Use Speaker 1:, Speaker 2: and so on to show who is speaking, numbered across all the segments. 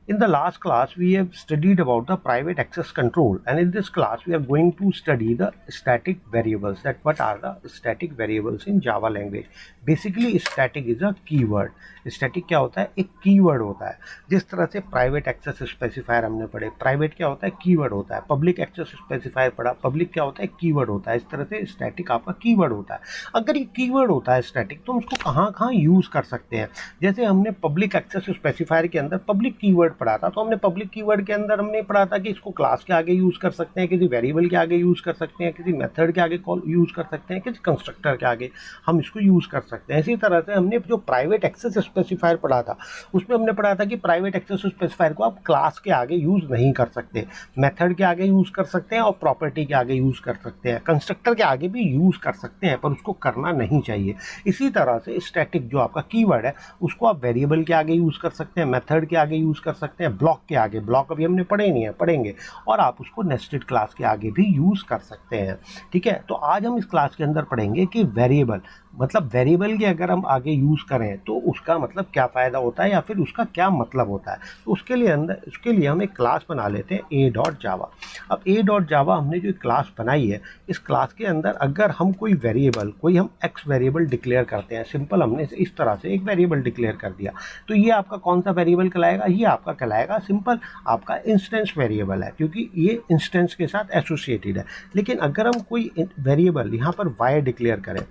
Speaker 1: In the last class, we have studied about the private access control, and in this class, we are going to study the static variables. That what are the static variables in Java language? Basically, static is a keyword. Static क्या होता है? एक keyword होता है. जिस तरह से private access specifier हमने पढ़े, प्राइवेट क्या होता है? कीवर्ड होता है. पब्लिक एक्सेस स्पेसिफायर पढ़ा, पब्लिक क्या होता है? कीवर्ड होता है. इस तरह से स्टैटिक आपका कीवर्ड होता है. अगर ये कीवर्ड होता है स्टैटिक, तो हम उसको कहाँ कहाँ यूज कर सकते हैं? जैसे हमने पब्लिक एक्सेस स्पेसिफायर के अंदर पब्लिक कीवर्ड पढ़ा था, तो हमने पब्लिक कीवर्ड के अंदर हमने पढ़ा था कि इसको क्लास के आगे यूज कर सकते हैं, किसी वेरिएबल के आगे यूज कर सकते हैं, किसी मेथड के आगे यूज कर सकते हैं, किसी कंस्ट्रक्टर के आगे हम इसको यूज कर सकते हैं. इसी तरह से हमने जो प्राइवेट एक्सेस स्पेसिफायर पढ़ा था, उसमें हमने पढ़ा था कि प्राइवेट एक्सेस स्पेसिफायर को आप क्लास के आगे यूज नहीं कर सकते, मेथड के आगे यूज कर सकते हैं और प्रॉपर्टी के आगे यूज कर सकते हैं, कंस्ट्रक्टर के आगे भी यूज कर सकते हैं, पर उसको करना नहीं चाहिए. इसी तरह से स्टैटिक जो आपका कीवर्ड है, उसको आप वेरिएबल के आगे यूज कर सकते हैं, मेथड के आगे यूज कर सकते हैं, ब्लॉक के आगे, ब्लॉक अभी हमने पढ़े नहीं है, पढ़ेंगे, और आप उसको नेस्टेड क्लास के आगे भी यूज कर सकते हैं. ठीक है, तो आज हम इस क्लास के अंदर पढ़ेंगे कि वेरिएबल मतलब वेरिएबल के अगर हम आगे यूज करें तो उसका मतलब क्या फायदा होता है या फिर उसका क्या मतलब होता है. तो उसके लिए हम एक क्लास बना लेते हैं a.java. अब a.java हमने जो क्लास बनाई है, इस क्लास के अंदर अगर हम कोई वेरिएबल, कोई हम x वेरिएबल डिक्लेयर करते हैं, सिंपल हमने इस तरह से एक वेरिएबल डिक्लेयर कर दिया, तो ये आपका कौन सा वेरिएबल कहलाएगा? ये आपका कहलाएगा सिंपल आपका इंस्टेंस वेरिएबल है, क्योंकि ये इंस्टेंस के साथ एसोसिएटेड है. लेकिन अगर हम कोई वेरिएबल यहाँ पर y डिक्लेयर करें,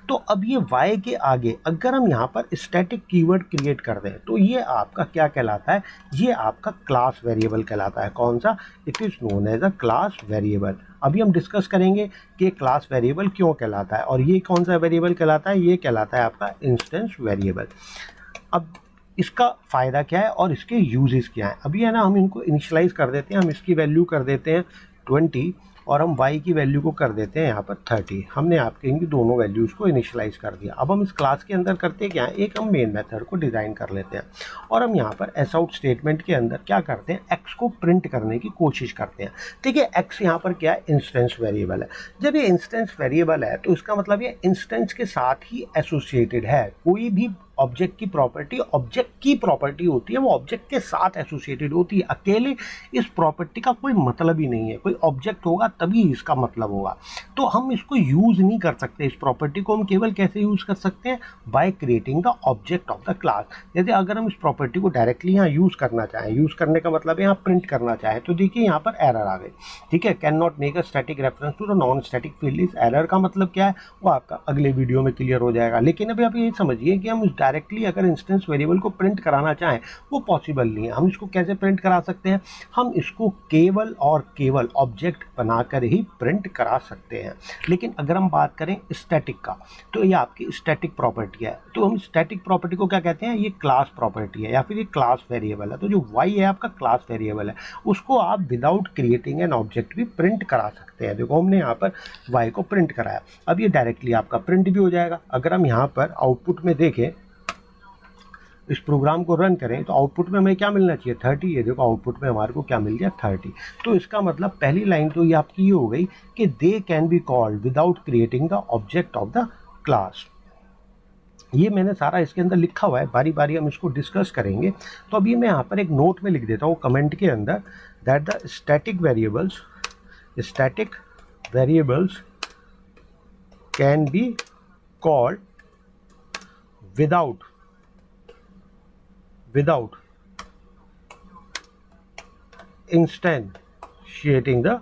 Speaker 1: तो अब ये y के आगे अगर हम यहाँ पर स्टैटिक कीवर्ड क्रिएट कर दें, तो ये आपका क्या कहलाता है? ये आपका क्लास वेरिएबल कहलाता है. कौन सा? It is known as a class variable. अभी हम डिस्कस करेंगे कि क्लास वेरिएबल क्यों कहलाता है, और ये कौन सा वेरिएबल कहलाता है? ये कहलाता है आपका इंस्टेंस वेरिएबल. अब इसका फ़ायदा क्या है और इसके यूजेस क्या हैं? अभी है ना, हम इनको इनिशियलाइज कर देते हैं. हम इसकी वैल्यू कर देते हैं 20 और हम y की वैल्यू को कर देते हैं यहाँ पर 30. हमने आपके इनकी दोनों वैल्यूज़ को इनिशियलाइज कर दिया. अब हम इस क्लास के अंदर करते क्या है? एक हम मेन मेथड को डिज़ाइन कर लेते हैं और हम यहाँ पर एस आउट स्टेटमेंट के अंदर क्या करते हैं? x को प्रिंट करने की कोशिश करते हैं. ठीक है, x यहाँ पर क्या है? इंस्टेंस वेरिएबल है. जब ये इंस्टेंस वेरिएबल है तो इसका मतलब ये इंस्टेंस के साथ ही एसोसिएटेड है. कोई भी ऑब्जेक्ट की प्रॉपर्टी होती है, वो ऑब्जेक्ट के साथ एसोसिएटेड होती है. अकेले इस प्रॉपर्टी का कोई मतलब ही नहीं है. कोई ऑब्जेक्ट होगा तभी इसका मतलब होगा. तो हम इसको यूज नहीं कर सकते. इस प्रॉपर्टी को हम केवल कैसे यूज कर सकते हैं? By creating the object of the class. जैसे अगर हम इस प्रॉपर्टी को डायरेक्टली यहाँ यूज करना चाहें, यूज करने का मतलब है यहाँ प्रिंट करना चाहें, तो देखिए यहाँ पर एरर आ गई. ठीक है, can not make a static reference to the non static field. इस एरर का मतलब क्या है वो आपका अगले वीडियो में क्लियर हो जाएगा. लेकिन अभी आप ये समझिए कि हम डायरेक्टली अगर इंस्टेंस वेरिएबल को प्रिंट कराना चाहें, वो पॉसिबल नहीं है. हम इसको कैसे प्रिंट करा सकते हैं? हम इसको केवल और केवल ऑब्जेक्ट बनाकर ही प्रिंट करा सकते हैं. लेकिन अगर हम बात करें स्टैटिक का, तो ये आपकी स्टैटिक प्रॉपर्टी है. तो हम स्टैटिक प्रॉपर्टी को क्या कहते हैं? ये क्लास प्रॉपर्टी है या फिर ये क्लास वेरिएबल है. तो जो y है आपका क्लास वेरिएबल है, उसको आप विदाउट क्रिएटिंग एन ऑब्जेक्ट भी प्रिंट करा सकते हैं. देखो हमने यहाँ पर y को प्रिंट कराया, अब ये डायरेक्टली आपका प्रिंट भी हो जाएगा. अगर हम यहाँ पर आउटपुट में देखें, इस प्रोग्राम को रन करें, तो आउटपुट में हमें क्या मिलना चाहिए? 30. ये देखो आउटपुट में हमारे को क्या मिल गया? 30. तो इसका मतलब पहली लाइन तो ये आपकी ये हो गई कि they can be called without creating the object of the class. ये मैंने सारा इसके अंदर लिखा हुआ है, बारी बारी हम इसको डिस्कस करेंगे. तो अभी मैं यहाँ पर एक नोट में लिख देता हूँ कमेंट के अंदर, that the static variables can be called without instantiating the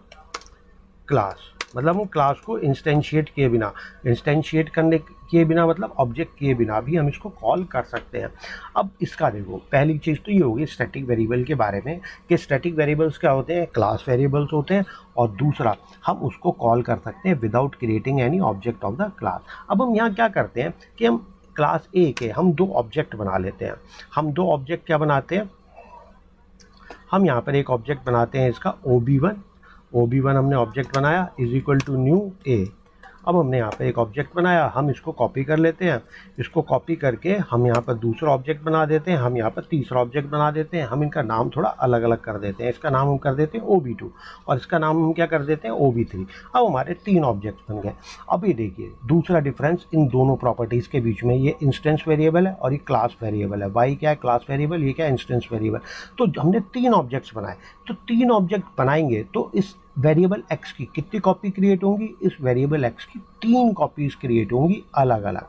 Speaker 1: class. मतलब हम क्लास को इंस्टेंशिएट किए बिना, इंस्टेंशिएट करने किए बिना मतलब ऑब्जेक्ट किए बिना भी हम इसको कॉल कर सकते हैं. अब इसका देखो, पहली चीज़ तो ये होगी स्टैटिक वेरिएबल के बारे में कि स्टैटिक वेरिएबल्स क्या होते हैं? क्लास वेरिएबल्स होते हैं. और दूसरा, हम उसको कॉल कर सकते हैं without creating any object of the class. अब हम यहाँ क्या करते हैं कि हम क्लास ए के हम दो ऑब्जेक्ट बना लेते हैं. हम दो ऑब्जेक्ट क्या बनाते हैं? हम यहाँ पर एक ऑब्जेक्ट बनाते हैं इसका OB1 हमने ऑब्जेक्ट बनाया इज इक्वल टू न्यू ए. अब हमने यहाँ पर एक ऑब्जेक्ट बनाया, हम इसको कॉपी कर लेते हैं, इसको कॉपी करके हम यहाँ पर दूसरा ऑब्जेक्ट बना देते हैं, हम यहाँ पर तीसरा ऑब्जेक्ट बना देते हैं, हम इनका नाम थोड़ा अलग अलग कर देते हैं। इसका नाम हम कर देते हैं OB2 और इसका नाम हम क्या कर देते हैं OB3। अब हमारे 3 ऑब्जेक्ट्स बन गए। अब ये देखिए दूसरा डिफरेंस इन दोनों प्रॉपर्टीज़ के बीच में, ये इंस्टेंस वेरिएबल है और ये क्लास वेरिएबल है। y क्या है क्लास वेरिएबल, ये क्या है इंस्टेंस वेरिएबल। तो हमने 3 ऑब्जेक्ट्स बनाए, तो 3 ऑब्जेक्ट बनाएंगे तो इस वेरिएबल x की कितनी कॉपी क्रिएट होंगी, इस वेरिएबल x की 3 कॉपीज क्रिएट होंगी अलग अलग।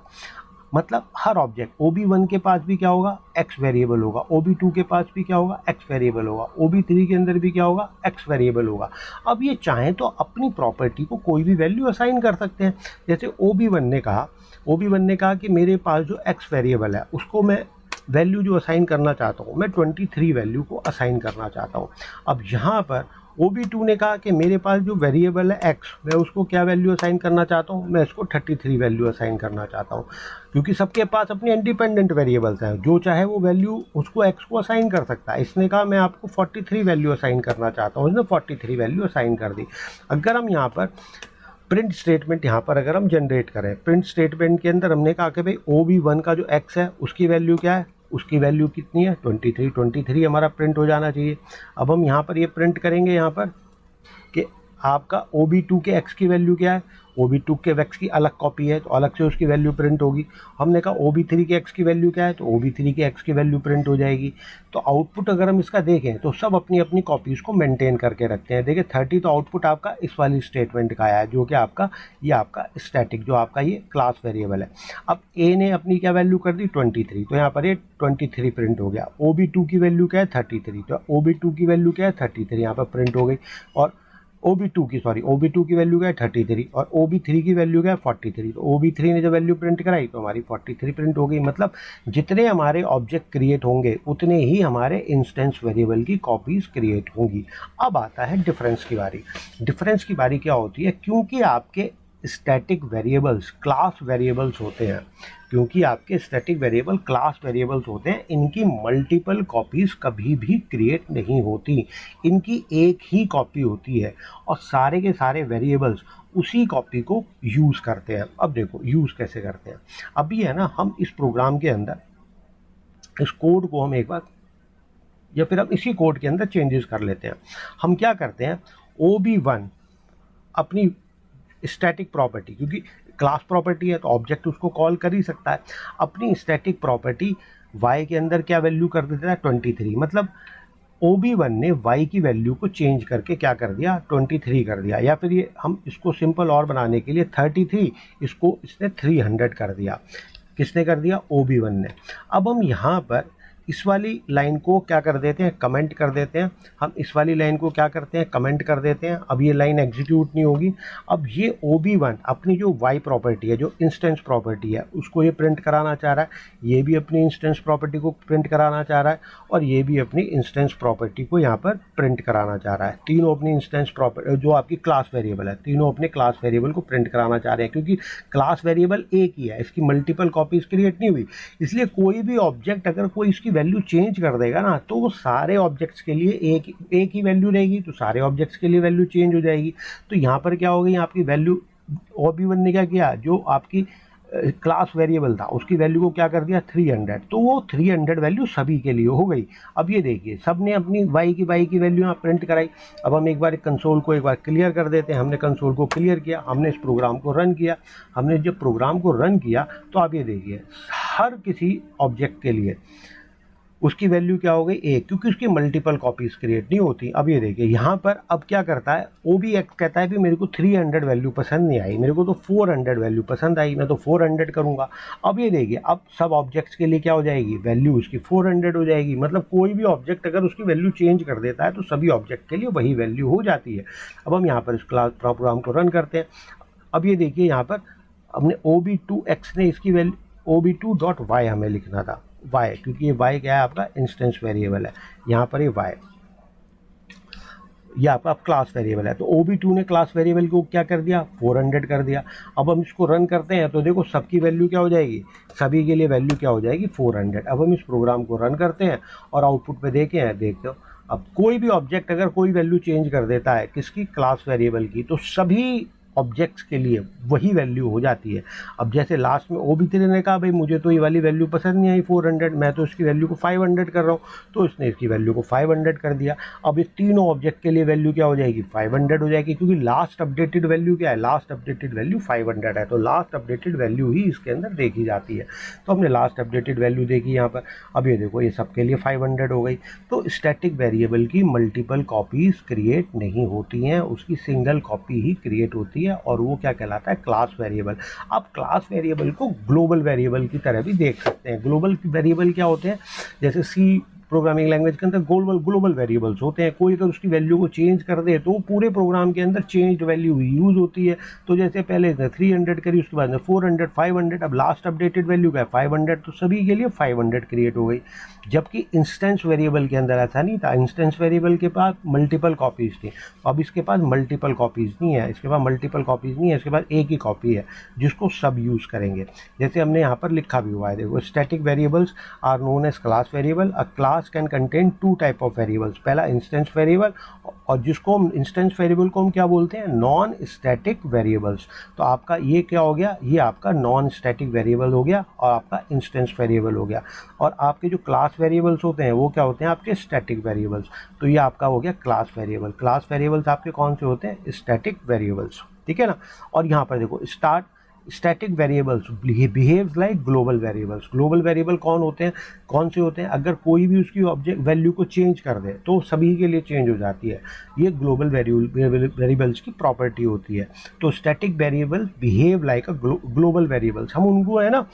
Speaker 1: मतलब हर ऑब्जेक्ट OB1 के पास भी क्या होगा x वेरिएबल होगा, OB2 के पास भी क्या होगा x वेरिएबल होगा, OB3 के अंदर भी क्या होगा x वेरिएबल होगा। अब ये चाहें तो अपनी प्रॉपर्टी को कोई भी वैल्यू असाइन कर सकते हैं। जैसे OB1 ने कहा कि मेरे पास जो x वेरिएबल है उसको मैं वैल्यू जो असाइन करना चाहता हूँ, मैं 23 वैल्यू को असाइन करना चाहता हूँ। अब यहाँ पर OB2 ने कहा कि मेरे पास जो वेरिएबल है x, मैं उसको क्या वैल्यू असाइन करना चाहता हूँ, मैं इसको 33 वैल्यू असाइन करना चाहता हूँ। क्योंकि सबके पास अपने इंडिपेंडेंट वेरिएबल्स हैं, जो चाहे वो वैल्यू उसको x को असाइन कर सकता है। इसने कहा मैं आपको 43 वैल्यू असाइन करना चाहता हूँ, इसने 43 वैल्यू असाइन कर दी। अगर हम यहाँ पर प्रिंट स्टेटमेंट यहाँ पर अगर हम जनरेट करें, प्रिंट स्टेटमेंट के अंदर हमने कहा कि भाई OB1 का जो x है उसकी वैल्यू क्या है, उसकी वैल्यू कितनी है 23 हमारा प्रिंट हो जाना चाहिए। अब हम यहाँ पर ये प्रिंट करेंगे यहाँ पर कि आपका OB2 के x की वैल्यू क्या है, OB2 के x की अलग कॉपी है तो अलग से उसकी वैल्यू प्रिंट होगी। हमने कहा OB3 के x की वैल्यू क्या है, तो OB3 के x की वैल्यू प्रिंट हो जाएगी। तो आउटपुट अगर हम इसका देखें तो सब अपनी अपनी कॉपीज़ को मेंटेन करके रखते हैं। देखिए 30 तो आउटपुट आपका इस वाली स्टेटमेंट का आया है, जो कि आपका ये आपका स्टैटिक जो आपका ये क्लास वेरिएबल है। अब A ने अपनी क्या वैल्यू कर दी 23, तो यहाँ पर ये 23 प्रिंट हो गया। OB2 की वैल्यू क्या है 33, तो OB2 की वैल्यू क्या है 33 यहाँ पर प्रिंट हो गई। और OB2 की वैल्यू क्या है 33 और OB3 की वैल्यू क्या है 43, तो OB3 ने जब वैल्यू प्रिंट कराई तो हमारी 43 प्रिंट हो गई। मतलब जितने हमारे ऑब्जेक्ट क्रिएट होंगे उतने ही हमारे इंस्टेंस वेरिएबल की कॉपीज क्रिएट होंगी। अब आता है डिफरेंस की बारी। डिफरेंस की बारी क्या होती है, क्योंकि आपके स्टैटिक वेरिएबल्स क्लास वेरिएबल्स होते हैं, क्योंकि आपके स्टैटिक वेरिएबल क्लास वेरिएबल्स होते हैं, इनकी मल्टीपल कॉपीज़ कभी भी क्रिएट नहीं होती, इनकी एक ही कॉपी होती है और सारे के सारे वेरिएबल्स उसी कॉपी को यूज़ करते हैं। अब देखो यूज़ कैसे करते हैं। अभी है ना, हम इस प्रोग्राम के अंदर इस कोड को हम एक बार या फिर हम इसी कोड के अंदर चेंजेस कर लेते हैं। हम क्या करते हैं, OB1 अपनी स्टैटिक प्रॉपर्टी, क्योंकि क्लास प्रॉपर्टी है तो ऑब्जेक्ट उसको कॉल कर ही सकता है, अपनी स्टैटिक प्रॉपर्टी y के अंदर क्या वैल्यू कर देता है 23। मतलब OB1 ने y की वैल्यू को चेंज करके क्या कर दिया 23 कर दिया। या फिर ये हम इसको सिंपल और बनाने के लिए 33 इसको इसने 300 कर दिया। किसने कर दिया, OB1 ने। अब हम यहाँ पर इस वाली लाइन को क्या कर देते हैं, कमेंट कर देते हैं। हम इस वाली लाइन को क्या करते हैं, कमेंट कर देते हैं। अब ये लाइन एग्जीक्यूट नहीं होगी। अब ये OB1 अपनी जो y प्रॉपर्टी है, जो इंस्टेंस प्रॉपर्टी है, उसको ये प्रिंट कराना चाह रहा है, ये भी अपनी इंस्टेंस प्रॉपर्टी को प्रिंट कराना चाह रहा है और ये भी अपनी इंस्टेंस प्रॉपर्टी को यहाँ पर प्रिंट कराना चाह रहा है। तीनों अपनी इंस्टेंस प्रॉपर्टी जो आपकी क्लास वेरिएबल है, तीनों अपने क्लास वेरिएबल को प्रिंट कराना चाह रहे हैं। क्योंकि क्लास वेरिएबल एक ही है, इसकी मल्टीपल कॉपीज क्रिएट नहीं हुई, इसलिए कोई भी ऑब्जेक्ट अगर कोई इसकी वैल्यू चेंज कर देगा ना, तो वो सारे ऑब्जेक्ट्स के लिए एक ही वैल्यू रहेगी, तो सारे ऑब्जेक्ट्स के लिए वैल्यू चेंज हो जाएगी। तो यहाँ पर क्या हो गई, आपकी वैल्यू OB1 ने क्या किया, जो आपकी क्लास वेरिएबल था उसकी वैल्यू को क्या कर दिया 300, तो वो 300 वैल्यू सभी के लिए हो गई। अब ये देखिए सब ने अपनी y की वैल्यू यहाँ प्रिंट कराई। अब हम एक बार कंसोल को एक बार क्लियर कर देते हैं। हमने कंसोल को क्लियर किया, हमने इस प्रोग्राम को रन किया। हमने जब प्रोग्राम को रन किया तो आप ये देखिए हर किसी ऑब्जेक्ट के लिए उसकी वैल्यू क्या हो गई 1, क्योंकि उसकी मल्टीपल कॉपीज क्रिएट नहीं होती। अब ये देखिए यहाँ पर अब क्या करता है, OB1 कहता है कि मेरे को 300 वैल्यू पसंद नहीं आई, मेरे को तो 400 वैल्यू पसंद आई, मैं तो 400 करूँगा। अब ये देखिए अब सब ऑब्जेक्ट्स के लिए क्या हो जाएगी, वैल्यू उसकी 400 हो जाएगी। मतलब कोई भी ऑब्जेक्ट अगर उसकी वैल्यू चेंज कर देता है तो सभी ऑब्जेक्ट के लिए वही वैल्यू हो जाती है। अब हम यहाँ पर इस क्लास प्रोग्राम को रन करते हैं। अब ये देखिए यहाँ पर हमने OB2x ने इसकी वैल्यू OB2.y हमें लिखना था, y, क्योंकि ये y क्या है आपका इंस्टेंस वेरिएबल है। यहाँ पर ये y ये आपका क्लास वेरिएबल है, तो OB2 ने क्लास वेरिएबल को क्या कर दिया 400 कर दिया। अब हम इसको रन करते हैं तो देखो सबकी वैल्यू क्या हो जाएगी, सभी के लिए वैल्यू क्या हो जाएगी 400। अब हम इस प्रोग्राम को रन करते हैं और आउटपुट पे देखते हो अब कोई भी ऑब्जेक्ट अगर कोई वैल्यू चेंज कर देता है किसकी, क्लास वेरिएबल की, तो सभी ऑब्जेक्ट्स के लिए वही वैल्यू हो जाती है। अब जैसे लास्ट में OB3 ने कहा भाई मुझे तो ये वाली वैल्यू पसंद नहीं आई 400, मैं तो इसकी वैल्यू को 500 कर रहा हूँ, तो इसने इसकी वैल्यू को 500 कर दिया। अब इस तीनों ऑब्जेक्ट के लिए वैल्यू क्या हो जाएगी, 500 हो जाएगी, क्योंकि लास्ट अपडेटेड वैल्यू क्या है, लास्ट अपडेटेड वैल्यू 500 है, तो लास्ट अपडेटेड वैल्यू ही इसके अंदर देखी जाती है। तो हमने लास्ट अपडेटेड वैल्यू देखी यहाँ पर। अब ये देखो ये सबके लिए 500 हो गई। तो स्टैटिक वेरिएबल की मल्टीपल कॉपीज क्रिएट नहीं होती हैं, उसकी सिंगल कॉपी ही क्रिएट होती है, और वो क्या कहलाता है, क्लास वेरिएबल। आप क्लास वेरिएबल को ग्लोबल वेरिएबल की तरह भी देख सकते हैं। ग्लोबल वेरिएबल क्या होते हैं, जैसे सी प्रोग्रामिंग लैंग्वेज के अंदर ग्लोबल वेरिएबल्स होते हैं। कोई अगर उसकी वैल्यू को चेंज कर दे तो पूरे प्रोग्राम के अंदर चेंज्ड वैल्यू यूज़ होती है। तो जैसे पहले 300 करी, उसके बाद में 400, 500, अब लास्ट अपडेटेड वैल्यू क्या है 500, तो सभी के लिए 500 क्रिएट हो गई। जबकि इंस्टेंस वेरिएबल के अंदर ऐसा नहीं था। इंस्टेंस वेरिएबल के पास मल्टीपल कॉपीज़ थी, अब इसके पास मल्टीपल कॉपीज़ नहीं है, इसके पास मल्टीपल कॉपीज़ नहीं है, इसके पास एक ही कॉपी है जिसको सब यूज़ करेंगे। जैसे हमने यहाँ पर लिखा भी हुआ है, देखो static variables are known as class variable. A class can contain two type of variables, पहला इंस्टेंस वेरिएबल, और जिसको हम इंस्टेंस वेरिएबल को हम क्या बोलते हैं, नॉन स्टैटिक वेरिएबल्स। तो आपका ये क्या हो गया, ये आपका नॉन स्टैटिक वेरिएबल हो गया और आपका इंस्टेंस वेरिएबल हो गया। और आपके जो क्लास वेरिएबल्स होते हैं वो क्या होते हैं, आपके स्टैटिक वेरिएबल्स। तो ये आपका हो गया क्लास वेरिएबल। क्लास वेरिएबल्स आपके कौन से होते हैं, स्टैटिक वेरिएबल्स, ठीक है ना। और यहाँ पर देखो static variables behaves like global variables. Global variable कौन से होते हैं, अगर कोई भी उसकी ऑब्जेक्ट वैल्यू को चेंज कर दे तो सभी के लिए चेंज हो जाती है। ये ग्लोबल वेरिएबल्स की प्रॉपर्टी होती है। तो static variables behave like a global variables. हम उनको है ना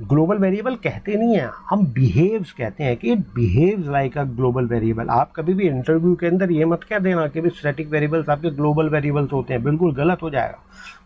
Speaker 1: ग्लोबल वेरिएबल कहते नहीं हैं, हम बिहेव्स कहते हैं कि it behaves like a global variable. आप कभी भी इंटरव्यू के अंदर ये मत कह देना कि भी स्टैटिक वेरिएबल्स आपके ग्लोबल वेरिएबल्स होते हैं, बिल्कुल गलत हो जाएगा,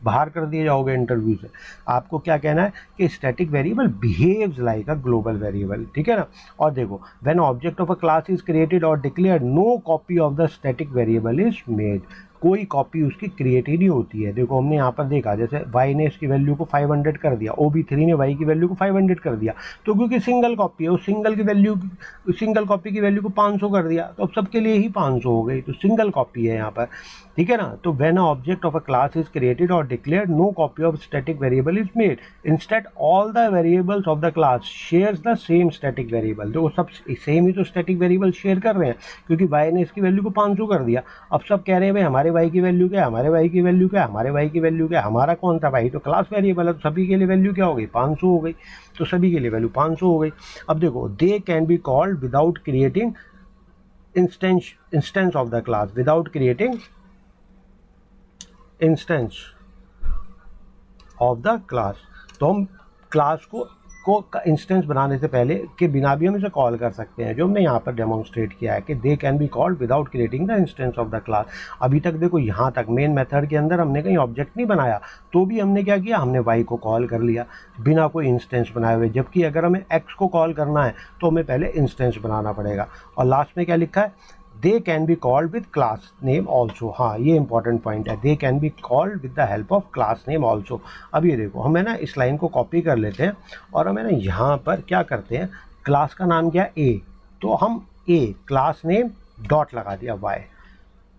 Speaker 1: बाहर कर दिए जाओगे इंटरव्यू से। आपको क्या कहना है कि static variable behaves like a global variable, ठीक है ना। और देखो when object of a class is created और declared no copy of the static variable is made. कोई कॉपी उसकी क्रिएट ही नहीं होती है। देखो हमने यहाँ पर देखा, जैसे y ने इसकी वैल्यू को 500 कर दिया, OB3 ने y की वैल्यू को 500 कर दिया, तो क्योंकि सिंगल कॉपी है, उस सिंगल कॉपी की वैल्यू को 500 कर दिया, तो अब सबके लिए ही 500 हो गई, तो सिंगल कॉपी है यहाँ पर, ठीक है ना। तो when a object of a class is created और declared no copy of static variable is made, instead all the variables of the class shares the same static variable. देखो सब सेम ही तो स्टैटिक वेरिएबल शेयर कर रहे हैं, क्योंकि y ने इसकी वैल्यू को 500 कर दिया। अब सब कह रहे हैं भाई हमारे y की वैल्यू क्या है, हमारे y की वैल्यू क्या है, हमारे y की वैल्यू क्या है, हमारा कौन सा भाई, तो क्लास वेरिएबल है, तो सभी के लिए वैल्यू क्या हो गई, 500 हो गई, तो सभी के लिए वैल्यू 500 हो गई। अब देखो they can be called without creating instance of the class, without creating instance of the class. तो हम क्लास को इंस्टेंस बनाने से पहले के बिना भी हम इसे कॉल कर सकते हैं, जो हमने यहाँ पर डेमोन्स्ट्रेट किया है कि they can be called without creating the instance of the class. अभी तक देखो यहाँ तक मेन मेथड के अंदर हमने कहीं ऑब्जेक्ट नहीं बनाया, तो भी हमने क्या किया, हमने y को कॉल कर लिया बिना कोई इंस्टेंस बनाए हुए। जबकि अगर हमें x को कॉल करना है तो हमें पहले इंस्टेंस बनाना पड़ेगा। और लास्ट में क्या लिखा है, they can be called with class name also. हाँ ये इंपॉर्टेंट पॉइंट है, they can be called with the help of class name also. अब ये देखो हमें ना इस लाइन को कॉपी कर लेते हैं और हमें ना यहाँ पर क्या करते हैं, क्लास का नाम क्या है ए, तो हम ए क्लास नेम डॉट लगा दिया y,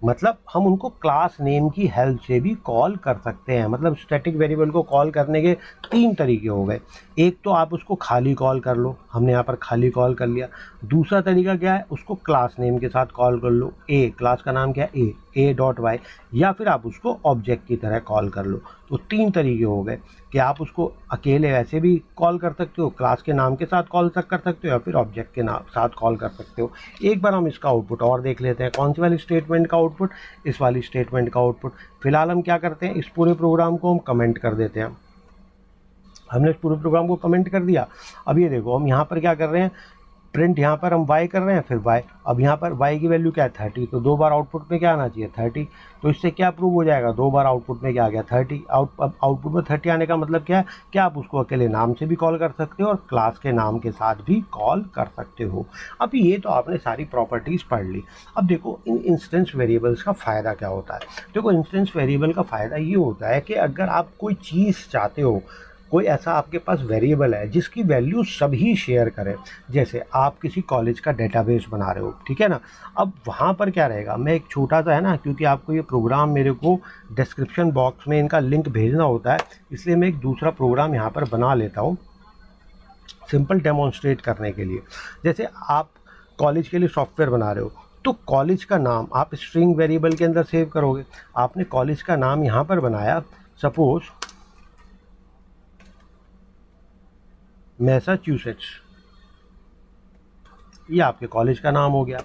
Speaker 1: मतलब हम उनको क्लास नेम की हेल्प से भी कॉल कर सकते हैं। मतलब स्टैटिक वेरिएबल को कॉल करने के 3 तरीके हो गए। एक तो आप उसको खाली कॉल कर लो, हमने यहाँ पर खाली कॉल कर लिया। दूसरा तरीका क्या है, उसको क्लास नेम के साथ कॉल कर लो, ए क्लास का नाम क्या है ए डॉट वाई, या फिर आप उसको ऑब्जेक्ट की तरह कॉल कर लो। तो 3 तरीके हो गए कि आप उसको अकेले वैसे भी कॉल कर सकते हो, क्लास के नाम के साथ कॉल कर सकते हो, या फिर ऑब्जेक्ट के नाम साथ कॉल कर सकते हो। एक बार हम इसका आउटपुट और देख लेते हैं, कौन सी वाली स्टेटमेंट का आउटपुट, इस वाली स्टेटमेंट का आउटपुट। फिलहाल हम क्या करते हैं, इस पूरे प्रोग्राम को हम कमेंट कर देते हैं। हमने इस पूरे प्रोग्राम को कमेंट कर दिया। अब ये देखो हम यहाँ पर क्या कर रहे हैं, प्रिंट यहाँ पर हम y कर रहे हैं, फिर y। अब यहाँ पर y की वैल्यू क्या है 30, तो 2 बार आउटपुट में क्या आना चाहिए 30। तो इससे क्या प्रूव हो जाएगा, 2 बार आउटपुट में क्या आ गया 30। अब आउटपुट में 30 आने का मतलब क्या है कि आप उसको अकेले नाम से भी कॉल कर सकते हो और क्लास के नाम के साथ भी कॉल कर सकते हो। अब ये तो आपने सारी प्रॉपर्टीज़ पढ़ ली। अब देखो इन इंस्टेंस वेरिएबल्स का फ़ायदा क्या होता है। देखो इंस्टेंस वेरिएबल का फ़ायदा ये होता है कि अगर आप कोई चीज़ चाहते हो, कोई ऐसा आपके पास वेरिएबल है जिसकी वैल्यू सभी शेयर करें, जैसे आप किसी कॉलेज का डेटाबेस बना रहे हो, ठीक है ना। अब वहाँ पर क्या रहेगा, मैं एक छोटा सा है ना, क्योंकि आपको ये प्रोग्राम मेरे को डिस्क्रिप्शन बॉक्स में इनका लिंक भेजना होता है, इसलिए मैं एक दूसरा प्रोग्राम यहाँ पर बना लेता हूँ सिंपल डेमोन्स्ट्रेट करने के लिए। जैसे आप कॉलेज के लिए सॉफ्टवेयर बना रहे हो, तो कॉलेज का नाम आप स्ट्रिंग वेरिएबल के अंदर सेव करोगे। आपने कॉलेज का नाम यहाँ पर बनाया, सपोज मैसाचुसेट्स, ये आपके कॉलेज का नाम हो गया।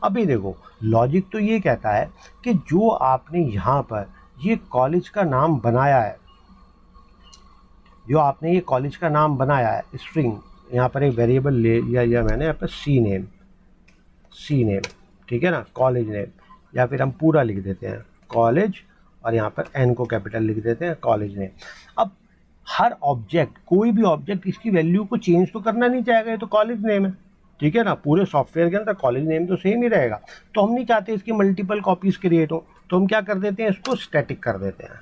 Speaker 1: अभी देखो, लॉजिक तो ये कहता है कि जो आपने यहाँ पर ये कॉलेज का नाम बनाया है, जो आपने ये कॉलेज का नाम बनाया है स्ट्रिंग, यहाँ पर एक वेरिएबल ले लिया मैंने यहाँ पर सी नेम, ठीक है ना, कॉलेज नेम, या फिर हम पूरा लिख देते हैं कॉलेज और यहाँ पर एन को कैपिटल लिख देते हैं कॉलेज नेम। अब हर ऑब्जेक्ट, कोई भी ऑब्जेक्ट इसकी वैल्यू को चेंज तो करना नहीं चाहेगा, ये तो कॉलेज नेम है, ठीक है ना, पूरे सॉफ्टवेयर के अंदर कॉलेज नेम तो सेम ही रहेगा। तो हम नहीं चाहते इसकी मल्टीपल कॉपीज क्रिएट हो, तो हम क्या कर देते हैं, इसको स्टैटिक कर देते हैं।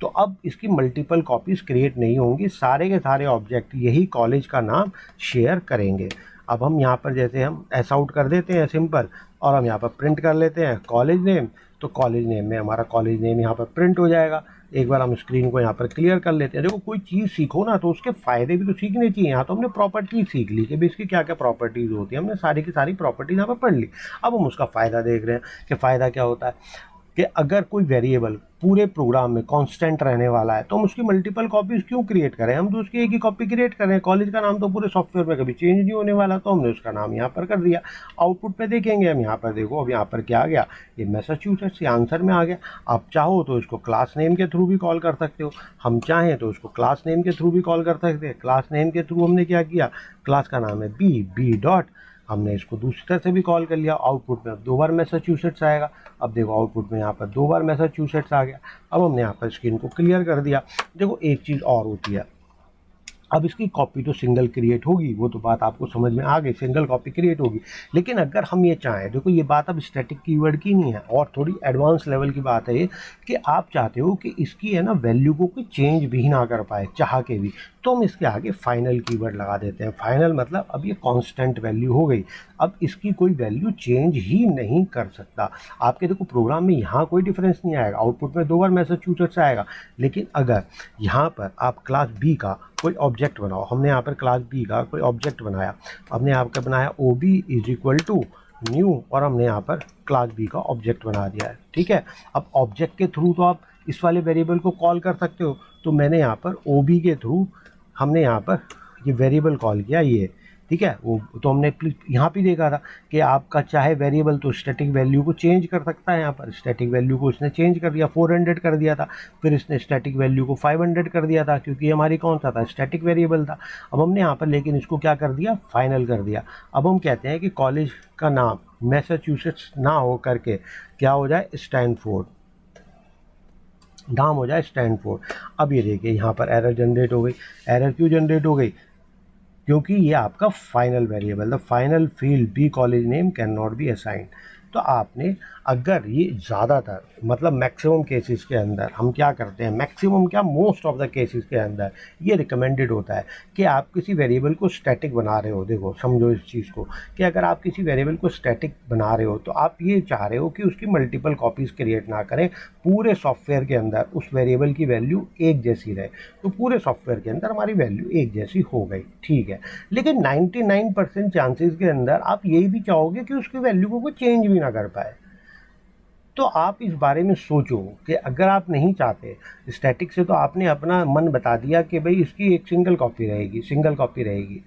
Speaker 1: तो अब इसकी मल्टीपल कॉपीज क्रिएट नहीं होंगी, सारे के सारे ऑब्जेक्ट यही कॉलेज का नाम शेयर करेंगे। अब हम यहाँ पर जैसे हम एस आउट कर देते हैं सिंपल, और हम यहाँ पर प्रिंट कर लेते हैं कॉलेज नेम, तो कॉलेज नेम में हमारा कॉलेज नेम यहाँ पर प्रिंट हो जाएगा। एक बार हम स्क्रीन को यहाँ पर क्लियर कर लेते हैं। देखो, कोई चीज़ सीखो ना तो उसके फ़ायदे भी तो सीखने चाहिए। यहाँ तो हमने प्रॉपर्टीज सीख ली कि भाई इसकी क्या क्या प्रॉपर्टीज़ होती है, हमने सारी की सारी प्रॉपर्टीज यहाँ पर पढ़ ली। अब हम उसका फ़ायदा देख रहे हैं कि फ़ायदा क्या होता है कि अगर कोई वेरिएबल पूरे प्रोग्राम में कांस्टेंट रहने वाला है तो हम उसकी मल्टीपल कॉपीज क्यों क्रिएट करें, हम तो उसकी एक ही कॉपी क्रिएट करें। कॉलेज का नाम तो पूरे सॉफ्टवेयर में कभी चेंज नहीं होने वाला, तो हमने उसका नाम यहाँ पर कर दिया। आउटपुट पे देखेंगे हम, यहाँ पर देखो अब यहाँ पर क्या आ गया, ये मैसाचुसेट्स, ये आंसर में आ गया। आप चाहो तो इसको क्लास नेम के थ्रू भी कॉल कर सकते हो, हम चाहें तो इसको क्लास नेम के थ्रू भी कॉल कर सकते हैं। क्लास नेम के थ्रू हमने क्या किया, क्लास का नाम है बी डॉट, हमने इसको दूसरी तरह से भी कॉल कर लिया। आउटपुट में अब 2 बार मैसाचुसेट्स आएगा। अब देखो आउटपुट में यहाँ पर 2 बार मैसाचुसेट्स आ गया। अब हमने यहाँ पर स्क्रीन को क्लियर कर दिया। देखो, एक चीज़ और होती है, अब इसकी कॉपी तो सिंगल क्रिएट होगी, वो तो बात आपको समझ में आ गई, सिंगल कॉपी क्रिएट होगी। लेकिन अगर हम ये चाहें, देखो ये बात अब स्टैटिक कीवर्ड की नहीं है, और थोड़ी एडवांस लेवल की बात है ये, कि आप चाहते हो कि इसकी है ना वैल्यू को कोई चेंज भी ना कर पाए चाह के भी, तो हम इसके आगे फाइनल कीवर्ड लगा देते हैं। फाइनल मतलब अब ये कांस्टेंट वैल्यू हो गई, अब इसकी कोई वैल्यू चेंज ही नहीं कर सकता। आपके देखो प्रोग्राम में यहाँ कोई डिफरेंस नहीं आएगा, आउटपुट में 2 बार मैसाचुसेट्स आएगा। लेकिन अगर यहाँ पर आप क्लास बी का कोई ऑब्जेक्ट बनाओ, हमने यहाँ पर क्लास बी का कोई ऑब्जेक्ट बनाया, हमने यहाँ पर बनाया O B is equal to new, और हमने यहाँ पर क्लास बी का ऑब्जेक्ट बना दिया है, ठीक है। अब ऑब्जेक्ट के थ्रू तो आप इस वाले वेरिएबल को कॉल कर सकते हो, तो मैंने यहाँ पर ओ बी के थ्रू हमने यहाँ पर ये वेरिएबल कॉल किया, ये ठीक है। वो तो हमने यहाँ पे देखा था कि आपका चाहे वेरिएबल तो स्टैटिक वैल्यू को चेंज कर सकता है। यहाँ पर स्टैटिक वैल्यू को इसने चेंज कर दिया, 400 कर दिया था, फिर इसने स्टैटिक वैल्यू को 500 कर दिया था, क्योंकि हमारी कौन सा था, स्टैटिक वेरिएबल था। अब हमने यहाँ पर लेकिन इसको क्या कर दिया, फाइनल कर दिया। अब हम कहते हैं कि कॉलेज का नाम मैसाचुसेट्स ना हो करके क्या हो जाए, स्टैनफोर्ड नाम हो जाए, स्टैनफोर्ड। अब ये देखिए यहाँ पर एरर जनरेट हो गई। एरर क्यों जनरेट हो गई, क्योंकि ये आपका final variable, the final field B college name can not be assigned. तो आपने अगर ये ज़्यादातर मतलब मैक्सिमम केसेस के अंदर हम क्या करते हैं, मैक्सिमम क्या मोस्ट ऑफ द केसेस के अंदर ये रिकमेंडेड होता है कि आप किसी वेरिएबल को स्टैटिक बना रहे हो। देखो समझो इस चीज़ को कि अगर आप किसी वेरिएबल को स्टैटिक बना रहे हो तो आप ये चाह रहे हो कि उसकी मल्टीपल कॉपीज़ क्रिएट ना करें, पूरे सॉफ्टवेयर के अंदर उस वेरिएबल की वैल्यू एक जैसी रहे। तो पूरे सॉफ्टवेयर के अंदर हमारी वैल्यू एक जैसी हो गई, ठीक है। लेकिन 99% चांसेस के अंदर आप यही भी चाहोगे कि उसकी वैल्यू को कोई चेंज भी ना कर पाए। तो आप इस बारे में सोचो कि अगर आप नहीं चाहते स्टैटिक से, तो आपने अपना मन बता दिया कि भाई इसकी एक सिंगल कॉपी रहेगी, सिंगल कॉपी रहेगी,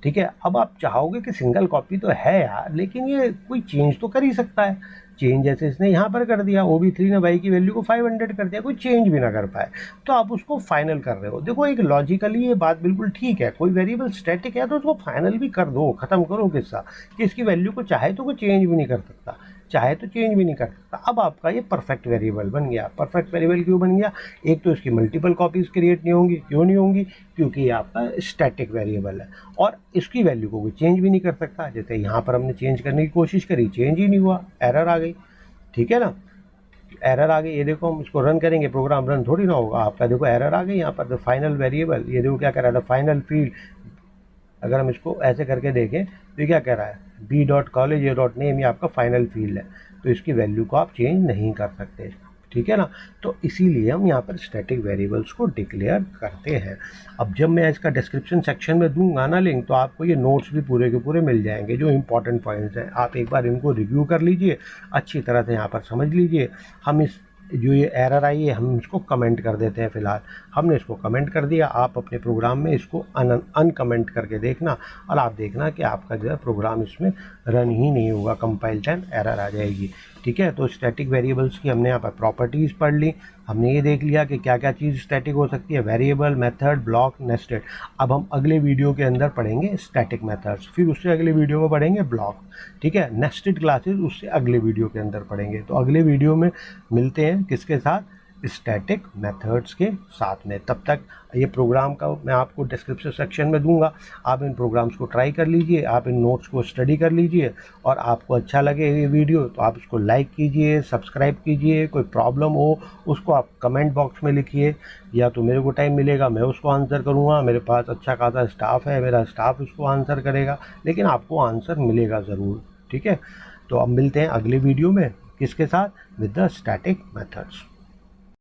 Speaker 1: ठीक है। अब आप चाहोगे कि सिंगल कॉपी तो है यार, लेकिन ये कोई चेंज तो कर ही सकता है। चेंज जैसे इसने यहाँ पर कर दिया, OB3 ने भाई की वैल्यू को 500 कर दिया, कोई चेंज भी ना कर पाए, तो आप उसको फाइनल कर रहे हो। देखो एक लॉजिकली ये बात बिल्कुल ठीक है, कोई वेरिएबल स्टैटिक है तो उसको फाइनल भी कर दो, ख़त्म करो किस्सा कि इसकी वैल्यू को चाहे तो कोई चेंज भी नहीं कर सकता, चाहे तो चेंज भी नहीं कर सकता। अब आपका ये परफेक्ट वेरिएबल बन गया। परफेक्ट वेरिएबल क्यों बन गया, एक तो इसकी मल्टीपल कॉपीज़ क्रिएट नहीं होंगी। क्यों नहीं होंगी, क्योंकि ये आपका स्टैटिक वेरिएबल है और इसकी वैल्यू को कोई चेंज भी नहीं कर सकता। जैसे यहाँ पर हमने चेंज करने की कोशिश करी, चेंज ही नहीं हुआ, एरर आ गई, ठीक है ना। एरर आ गई, ये देखो हम इसको रन करेंगे, प्रोग्राम रन थोड़ी ना होगा आपका। देखो एरर आ गई यहाँ पर, द फाइनल वेरिएबल, ये देखो क्या कह रहा है, द फाइनल फील्ड। अगर हम इसको ऐसे करके देखें तो ये क्या कह रहा है, B dot college A dot name, ये आपका फाइनल फील्ड है, तो इसकी वैल्यू को आप चेंज नहीं कर सकते, ठीक है ना। तो इसीलिए हम यहाँ पर स्टैटिक वेरिएबल्स को डिक्लेयर करते हैं। अब जब मैं इसका डिस्क्रिप्शन सेक्शन में दूंगा ना लिंक, तो आपको ये नोट्स भी पूरे के पूरे मिल जाएंगे, जो इंपॉर्टेंट पॉइंट्स हैं। आप एक बार इनको रिव्यू कर लीजिए, अच्छी तरह से यहाँ पर समझ लीजिए। हम इस जो ये एरर आई है हम इसको कमेंट कर देते हैं। फ़िलहाल हमने इसको कमेंट कर दिया, आप अपने प्रोग्राम में इसको अनकमेंट करके देखना, और आप देखना कि आपका जो है प्रोग्राम इसमें रन ही नहीं होगा, कंपाइल टाइम एरर आ जाएगी, ठीक है। तो स्टैटिक वेरिएबल्स की हमने यहाँ पर प्रॉपर्टीज़ पढ़ ली, हमने ये देख लिया कि क्या क्या चीज़ स्टैटिक हो सकती है, वेरिएबल, मेथड, ब्लॉक, नेस्टेड। अब हम अगले वीडियो के अंदर पढ़ेंगे स्टैटिक मेथड्स, फिर उससे अगले वीडियो में पढ़ेंगे ब्लॉक, ठीक है। नेस्टेड क्लासेस उससे अगले वीडियो के अंदर पढ़ेंगे। तो अगले वीडियो में मिलते हैं किसके साथ, स्टैटिक मेथड्स के साथ में। तब तक ये प्रोग्राम का मैं आपको डिस्क्रिप्शन सेक्शन में दूंगा, आप इन प्रोग्राम्स को ट्राई कर लीजिए, आप इन नोट्स को स्टडी कर लीजिए, और आपको अच्छा लगे ये वीडियो तो आप इसको लाइक कीजिए, सब्सक्राइब कीजिए। कोई प्रॉब्लम हो उसको आप कमेंट बॉक्स में लिखिए, या तो मेरे को टाइम मिलेगा मैं उसको आंसर करूँगा, मेरे पास अच्छा खासा स्टाफ है, मेरा स्टाफ उसको आंसर करेगा, लेकिन आपको आंसर मिलेगा ज़रूर, ठीक है। तो अब मिलते हैं अगले वीडियो में, किसके साथ, विद द स्टैटिक मेथड्स।